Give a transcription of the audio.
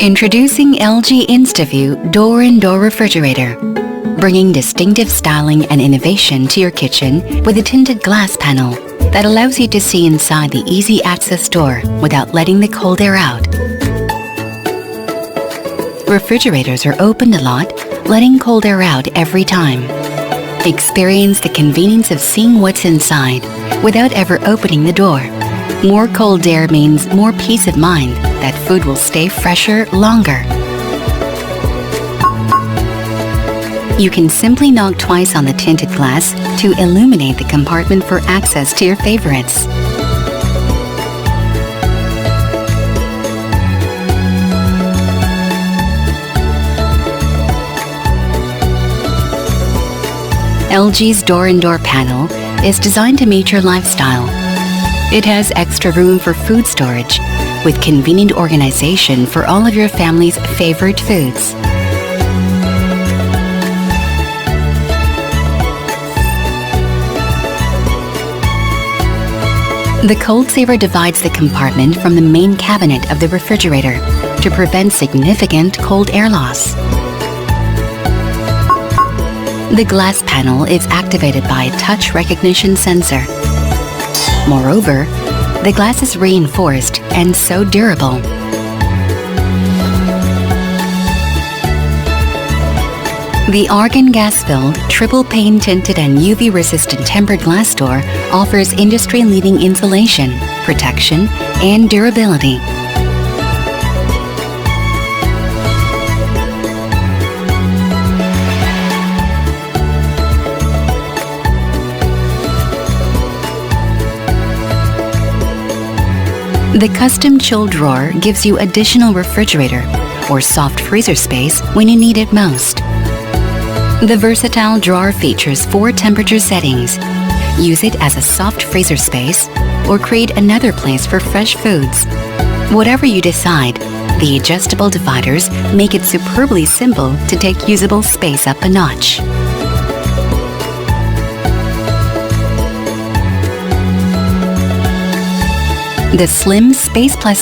Introducing LG InstaView Door-in-Door Refrigerator, bringing distinctive styling and innovation to your kitchen with a tinted glass panel that allows you to see inside the easy access door without letting the cold air out. Refrigerators are opened a lot, letting cold air out every time. Experience the convenience of seeing what's inside without ever opening the door. More cold air means more peace of mind that food will stay fresher longer. You can simply knock twice on the tinted glass to illuminate the compartment for access to your favorites. LG's door-in-door panel is designed to meet your lifestyle. It has extra room for food storage, with convenient organization for all of your family's favorite foods. The Cold Saver divides the compartment from the main cabinet of the refrigerator to prevent significant cold air loss. The glass panel is activated by a touch recognition sensor. Moreover, the glass is reinforced and so durable. The argon gas-filled, triple-pane tinted and UV-resistant tempered glass door offers industry-leading insulation, protection, and durability. The custom chill drawer gives you additional refrigerator or soft freezer space when you need it most. The versatile drawer features 4 temperature settings. Use it as a soft freezer space or create another place for fresh foods. Whatever you decide, the adjustable dividers make it superbly simple to take usable space up a notch. The slim Space Plus